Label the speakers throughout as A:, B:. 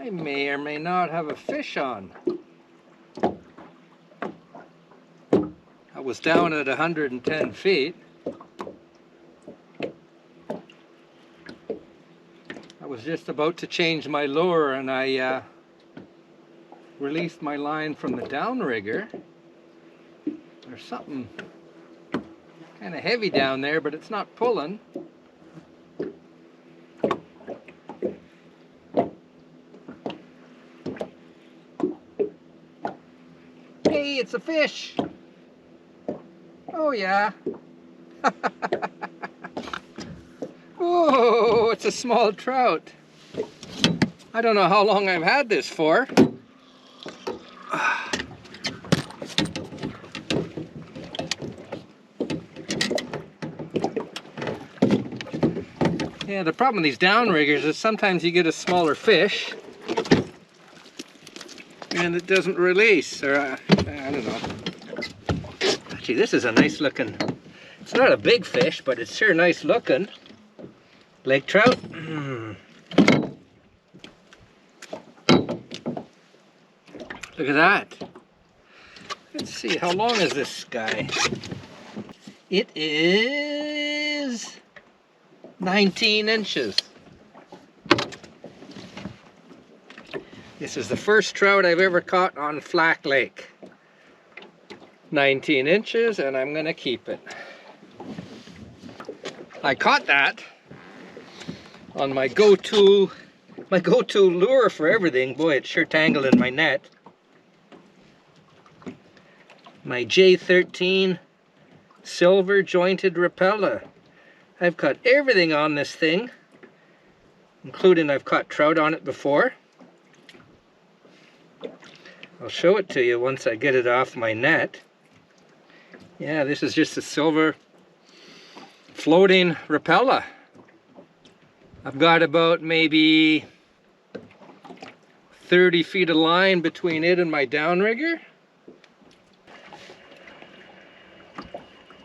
A: I may or may not have a fish on. I was down at 110 feet. I was just about to change my lure and I released my line from the downrigger. There's something kind of heavy down there, but it's not pulling. Hey, it's a fish! Oh yeah! Oh, it's a small trout. I don't know how long I've had this for. Yeah, the problem with these downriggers is sometimes you get a smaller fish and it doesn't release, or I don't know. Actually, this is a nice looking, it's not a big fish, but it's sure nice looking. Lake trout. Look at that. Let's see, how long is this guy? It is 19 inches. This is the first trout I've ever caught on Flack Lake. 19 inches, and I'm gonna keep it. I caught that on my go-to lure for everything. Boy, it's sure tangled in my net. My J13 silver jointed repeller. I've caught everything on this thing, including I've caught trout on it before. I'll show it to you once I get it off my net. Yeah, this is just a silver floating repeller. I've got about maybe 30 feet of line between it and my downrigger.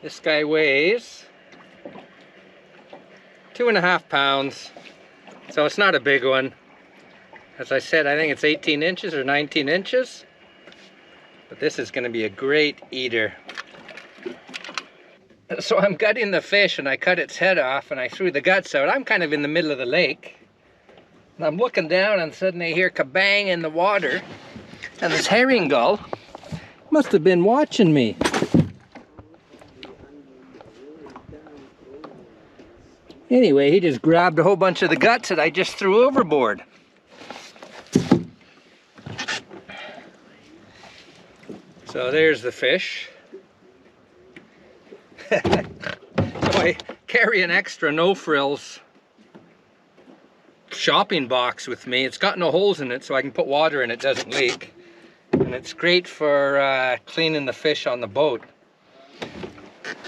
A: This guy weighs 2.5 pounds, so it's not a big one. As I said, I think it's 18 inches or 19 inches, but this is going to be a great eater. So I'm gutting the fish and I cut its head off and I threw the guts out. I'm kind of in the middle of the lake. And I'm looking down and suddenly I hear kabang in the water. And this herring gull must have been watching me. Anyway, he just grabbed a whole bunch of the guts that I just threw overboard. So there's the fish. So I carry an extra no-frills shopping box with me. It's got no holes in it, so I can put water in it, doesn't leak. And it's great for cleaning the fish on the boat.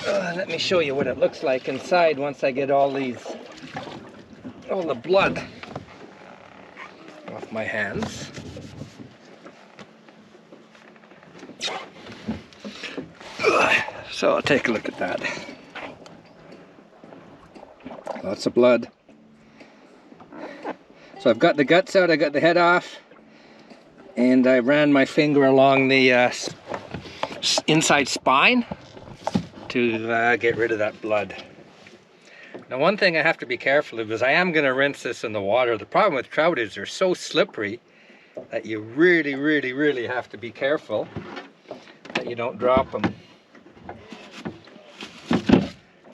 A: Let me show you what it looks like inside once I get all the blood off my hands. So I'll take a look at that. Lots of blood. So I've got the guts out, I got the head off, and I ran my finger along the inside spine to get rid of that blood. Now, one thing I have to be careful of is I am going to rinse this in the water. The problem with trout is they're so slippery that you really, really, really have to be careful that you don't drop them.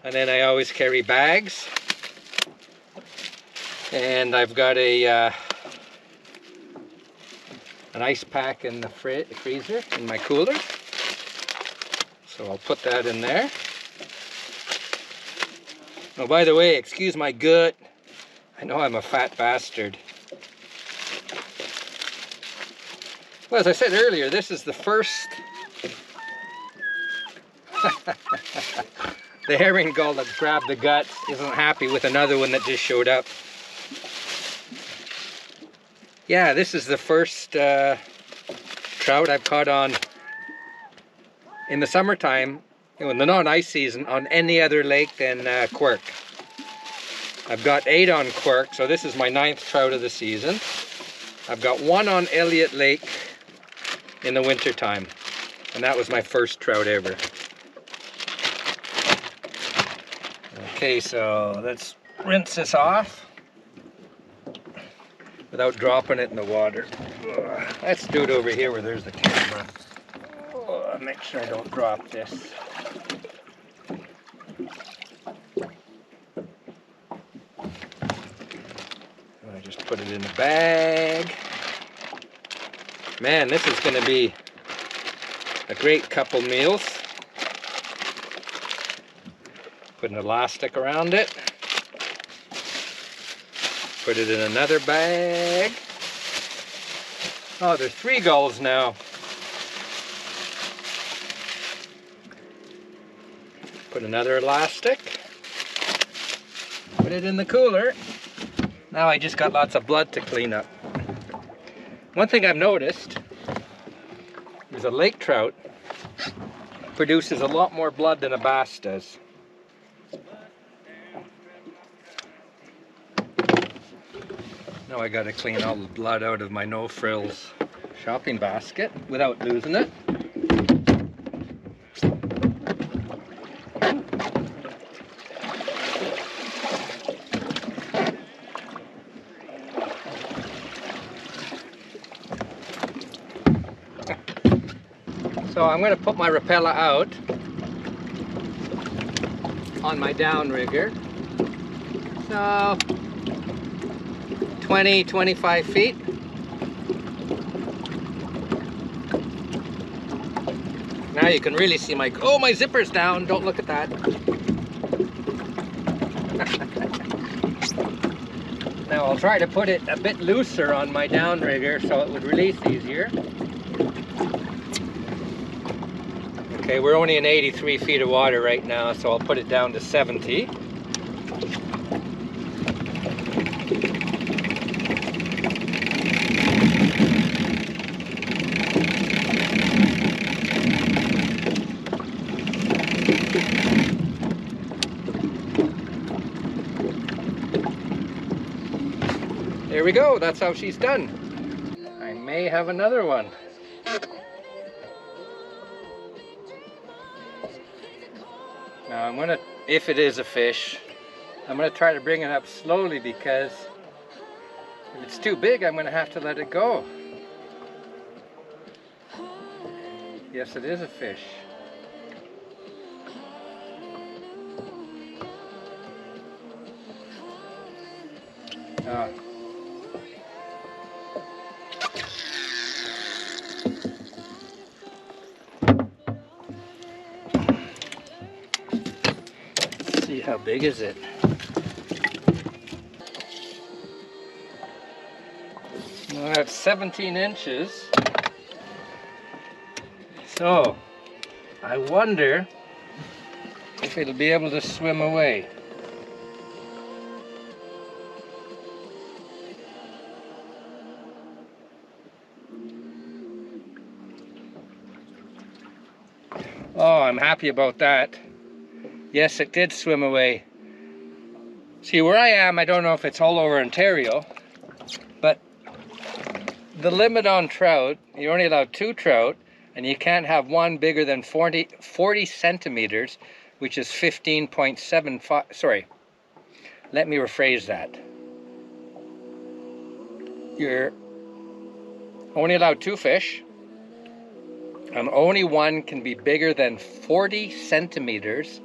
A: And then I always carry bags, and I've got an ice pack in the freezer in my cooler. So I'll put that in there. Oh, by the way, excuse my gut. I know I'm a fat bastard. Well, as I said earlier, this is the first... The herring gull that grabbed the guts isn't happy with another one that just showed up. Yeah, this is the first trout I've caught on in the summertime, in the non-ice season, on any other lake than Quirke. I've got 8 on Quirke, so this is my 9th trout of the season. I've got one on Elliot Lake in the winter time, and that was my first trout ever. Okay, so let's rinse this off without dropping it in the water. Let's do it over here where there's the camera. Make sure I don't drop this. I just put it in the bag. Man, this is going to be a great couple meals. Put an elastic around it. Put it in another bag. Oh, there's 3 gulls now. Put another elastic. Put it in the cooler. Now I just got lots of blood to clean up. One thing I've noticed is a lake trout produces a lot more blood than a bass does. Now I gotta clean all the blood out of my no frills shopping basket without losing it. So I'm going to put my Rapella out on my downrigger. So 20-25 feet. Now you can really see my, oh, my zipper's down. Don't look at that. Now I'll try to put it a bit looser on my downrigger so it would release easier. Okay, we're only in 83 feet of water right now, so I'll put it down to 70. There we go, that's how she's done. I may have another one. Now I'm gonna, if it is a fish, I'm gonna try to bring it up slowly because if it's too big, I'm gonna have to let it go. Yes, it is a fish. Oh. See, how big is it? Well, that's 17 inches. So, I wonder if it'll be able to swim away. Oh, I'm happy about that. Yes, it did swim away. See, where I am, I don't know if it's all over Ontario, but the limit on trout, you're only allowed 2 trout, and you can't have one bigger than 40 centimeters, which is 15.75, sorry, let me rephrase that. You're only allowed 2 fish, and only one can be bigger than 40 centimeters,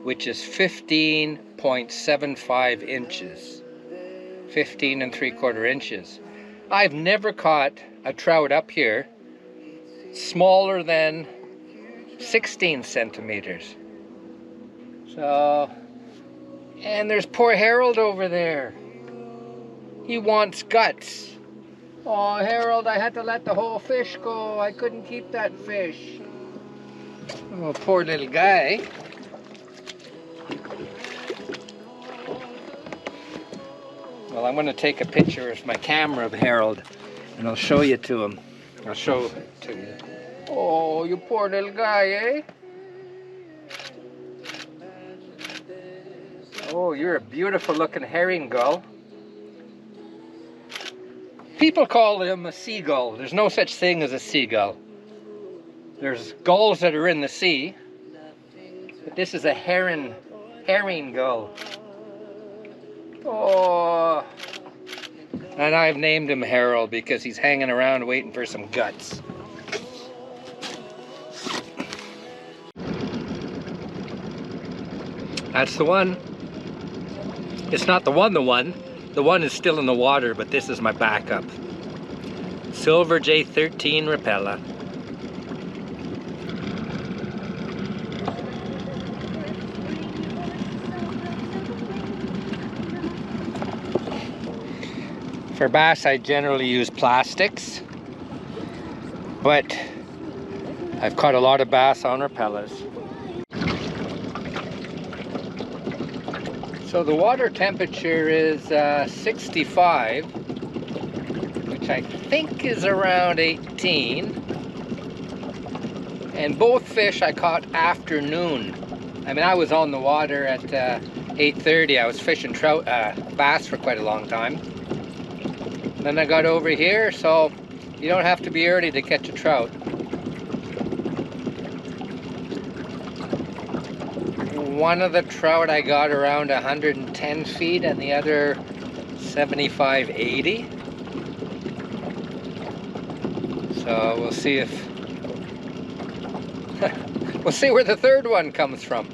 A: which is 15.75 inches. 15 3/4 inches. I've never caught a trout up here smaller than 16 centimeters. So, and there's poor Harold over there. He wants guts. Oh, Harold, I had to let the whole fish go. I couldn't keep that fish. Oh, poor little guy. Well, I'm going to take a picture with my camera of Harold, and I'll show you to him. I'll show it to you. Oh, you poor little guy, eh? Oh, you're a beautiful looking herring gull. People call him a seagull. There's no such thing as a seagull. There's gulls that are in the sea, but this is a herring gull. Oh, and I've named him Harold because he's hanging around waiting for some guts. That's the one. It's not the one. The one is still in the water, but this is my backup. Silver J13 Rapella. For bass, I generally use plastics, but I've caught a lot of bass on Rapellas. So the water temperature is 65, which I think is around 18. And both fish I caught afternoon. I mean, I was on the water at 8:30. I was fishing trout, bass for quite a long time. Then I got over here, so you don't have to be early to catch a trout. One of the trout I got around 110 feet and the other 75, 80. So we'll see if we'll see where the third one comes from.